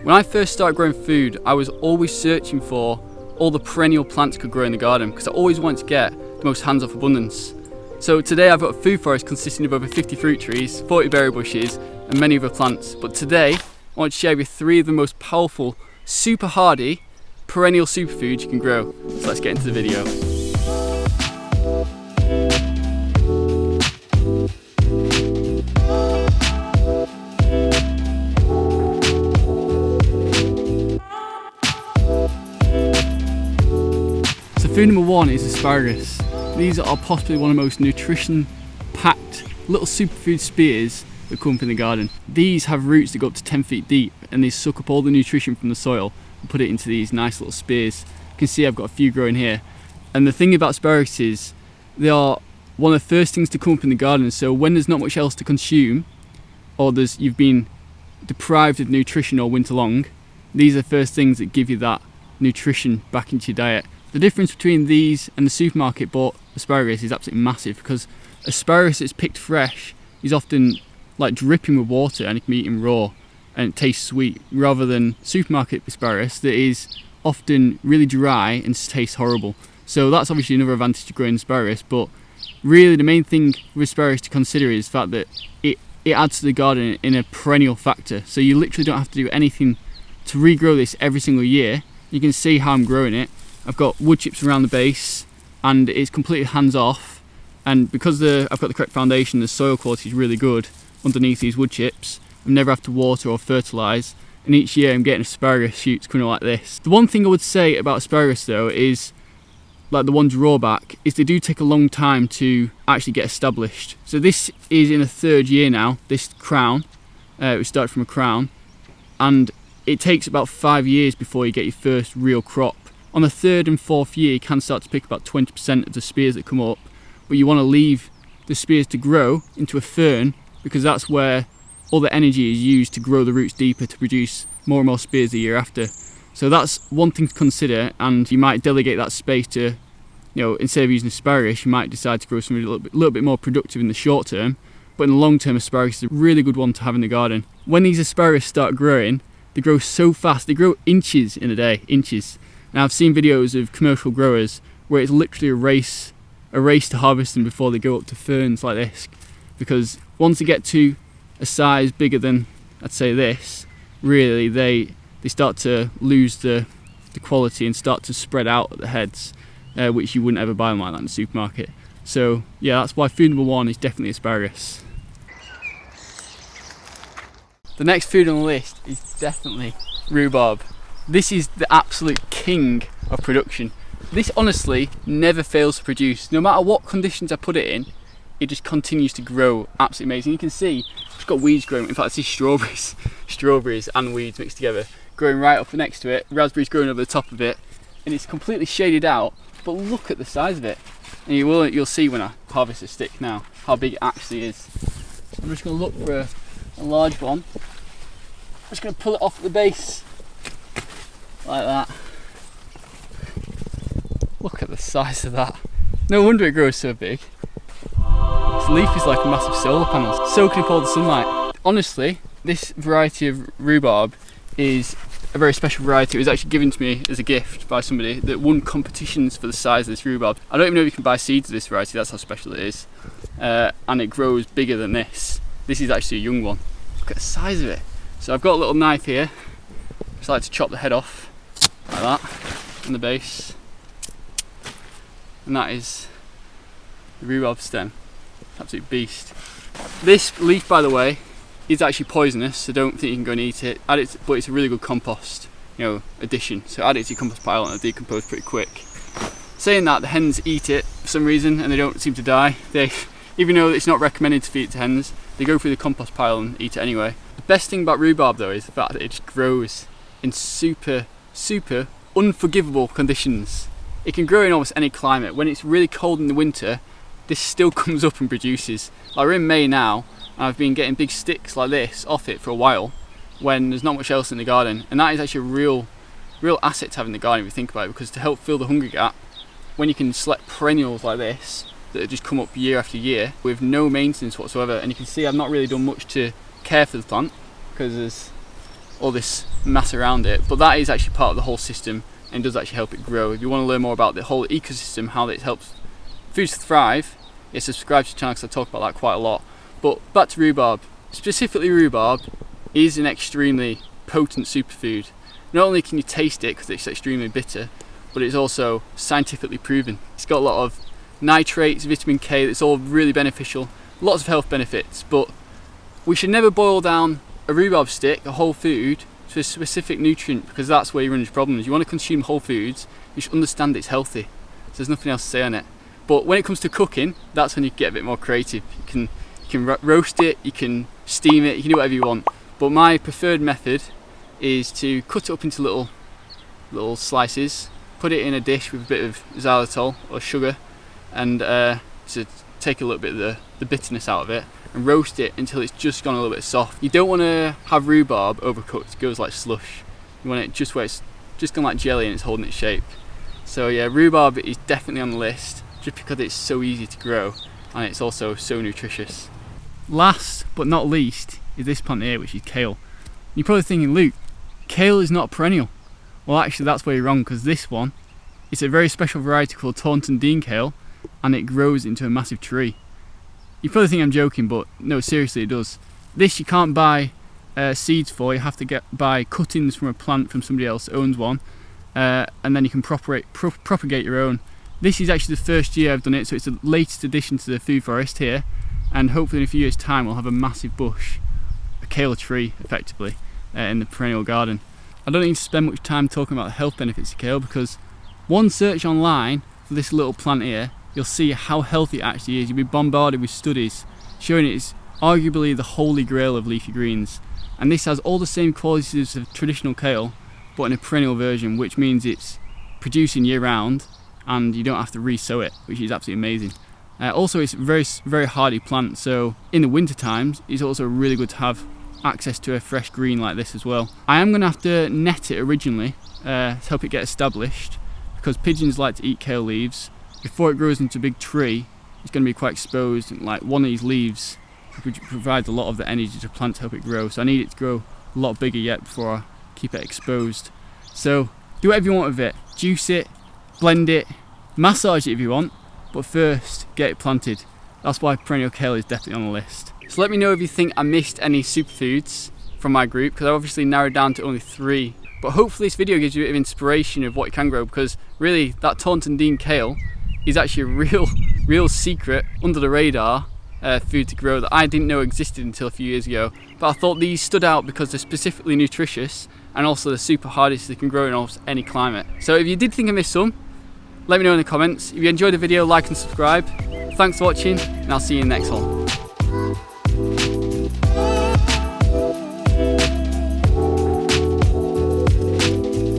When I first started growing food, I was always searching for all the perennial plants I could grow in the garden because I always wanted to get the most hands-off abundance. So today I've got a food forest consisting of over 50 fruit trees, 40 berry bushes and many other plants. But today I want to share with you 3 of the most powerful, super hardy, perennial superfoods you can grow. So let's get into the video. Food number 1 is asparagus. These are possibly one of the most nutrition-packed little superfood spears that come up in the garden. These have roots that go up to 10 feet deep and they suck up all the nutrition from the soil and put it into these nice little spears. You can see I've got a few growing here. And the thing about asparagus is they are one of the first things to come up in the garden, so when there's not much else to consume or you've been deprived of nutrition all winter long, these are the first things that give you that nutrition back into your diet. The difference between these and the supermarket bought asparagus is absolutely massive, because asparagus that's picked fresh is often like dripping with water and it can be eaten raw and it tastes sweet, rather than supermarket asparagus that is often really dry and tastes horrible. So that's obviously another advantage to growing asparagus, but really the main thing with asparagus to consider is the fact that it adds to the garden in a perennial factor. So you literally don't have to do anything to regrow this every single year. You can see how I'm growing it. I've got wood chips around the base and it's completely hands off, and because I've got the correct foundation, the soil quality is really good underneath these wood chips. I never have to water or fertilise, and each year I'm getting asparagus shoots coming like this. The one thing I would say about asparagus though is, like, the one drawback is they do take a long time to actually get established. So this is in a 3rd year now, this crown. We started from a crown, and it takes about 5 years before you get your first real crop. On the 3rd and 4th year you can start to pick about 20% of the spears that come up, but you want to leave the spears to grow into a fern, because that's where all the energy is used to grow the roots deeper to produce more and more spears the year after. So that's one thing to consider, and you might delegate that space to, instead of using asparagus, you might decide to grow something a little bit more productive in the short term, but in the long term asparagus is a really good one to have in the garden. When these asparagus start growing, they grow so fast, they grow inches in a day, inches. Now I've seen videos of commercial growers where it's literally a race to harvest them before they go up to ferns like this, because once they get to a size bigger than, I'd say, this, really they start to lose the quality and start to spread out at the heads, which you wouldn't ever buy them like that in the supermarket. So yeah, that's why food number 1 is definitely asparagus. The next food on the list is definitely rhubarb. This is the absolute king of production. This honestly never fails to produce. No matter what conditions I put it in, it just continues to grow. Absolutely amazing. You can see it's got weeds growing. In fact, this is strawberries and weeds mixed together, growing right up next to it. Raspberries growing over the top of it, and it's completely shaded out. But look at the size of it, and you'll see when I harvest a stick now how big it actually is. So I'm just going to look for a large one. I'm just going to pull it off at the base. Like that. Look at the size of that. No wonder it grows so big. Its leaf is like a massive solar panel, soaking up all the sunlight. Honestly, this variety of rhubarb is a very special variety. It was actually given to me as a gift by somebody that won competitions for the size of this rhubarb. I don't even know if you can buy seeds of this variety, that's how special it is. And it grows bigger than this. This is actually a young one. Look at the size of it. So I've got a little knife here. Just like to chop the head off. Like that, on the base, and that is the rhubarb stem. Absolute beast. This leaf, by the way, is actually poisonous, so don't think you can go and eat it. But it's a really good compost, addition. So add it to your compost pile and it'll decompose pretty quick. Saying that, the hens eat it for some reason and they don't seem to die. Even though it's not recommended to feed it to hens, they go through the compost pile and eat it anyway. The best thing about rhubarb though is the fact that it just grows in super unforgivable conditions. It can grow in almost any climate. When it's really cold in the winter, this still comes up and produces. Like, we're in May now, and I've been getting big sticks like this off it for a while when there's not much else in the garden, and that is actually a real asset to have in the garden if you think about it, because to help fill the hunger gap, when you can select perennials like this that just come up year after year with no maintenance whatsoever. And you can see I've not really done much to care for the plant, because there's all this mass around it, but that is actually part of the whole system and does actually help it grow. If you want to learn more about the whole ecosystem, how it helps foods to thrive, yeah, subscribe to the channel because I talk about that quite a lot. But back to rhubarb. Specifically rhubarb is an extremely potent superfood. Not only can you taste it because it's extremely bitter, but it's also scientifically proven. It's got a lot of nitrates, vitamin K, that's all really beneficial. Lots of health benefits, but we should never boil down a rhubarb stick, a whole food, to a specific nutrient, because that's where you run into problems. You want to consume whole foods, you should understand it's healthy. So there's nothing else to say on it. But when it comes to cooking, that's when you get a bit more creative. You can roast it, you can steam it, you can do whatever you want. But my preferred method is to cut it up into little slices, put it in a dish with a bit of xylitol or sugar, and to take a little bit of the bitterness out of it, and roast it until it's just gone a little bit soft. You don't want to have rhubarb overcooked, it goes like slush. You want it just where it's just gone like jelly and it's holding its shape. So yeah, rhubarb is definitely on the list, just because it's so easy to grow and it's also so nutritious. Last but not least is this plant here, which is kale. You're probably thinking, Luke, kale is not a perennial. Well, actually that's where you're wrong, because this one, it's a very special variety called Taunton Deane kale, and it grows into a massive tree. You probably think I'm joking, but no, seriously, it does. This you can't buy seeds for. You have to buy cuttings from a plant from somebody else that owns one, and then you can propagate your own. This is actually the first year I've done it, so it's the latest addition to the food forest here, and hopefully in a few years' time we'll have a massive bush, a kale tree, effectively, in the perennial garden. I don't need to spend much time talking about the health benefits of kale, because one search online for this little plant here, you'll see how healthy it actually is. You'll be bombarded with studies showing it is arguably the holy grail of leafy greens. And this has all the same qualities of traditional kale, but in a perennial version, which means it's producing year round and you don't have to re-sow it, which is absolutely amazing. Also, it's a very hardy plant, so in the winter times, it's also really good to have access to a fresh green like this as well. I am going to have to net it originally to help it get established, because pigeons like to eat kale leaves. Before it grows into a big tree, it's going to be quite exposed, and like one of these leaves provides a lot of the energy to the plant to help it grow, so I need it to grow a lot bigger yet before I keep it exposed. So do whatever you want with it, juice it, blend it, massage it if you want, but first get it planted. That's why perennial kale is definitely on the list. So let me know if you think I missed any superfoods from my group, because I obviously narrowed down to only 3, but hopefully this video gives you a bit of inspiration of what you can grow, because really that Taunton Deane kale is actually a real secret, under the radar food to grow that I didn't know existed until a few years ago. But I thought these stood out because they're specifically nutritious, and also they're super hardy, so they can grow in almost any climate. So if you did think I missed some, let me know in the comments. If you enjoyed the video, like and subscribe. Thanks for watching, and I'll see you in the next one.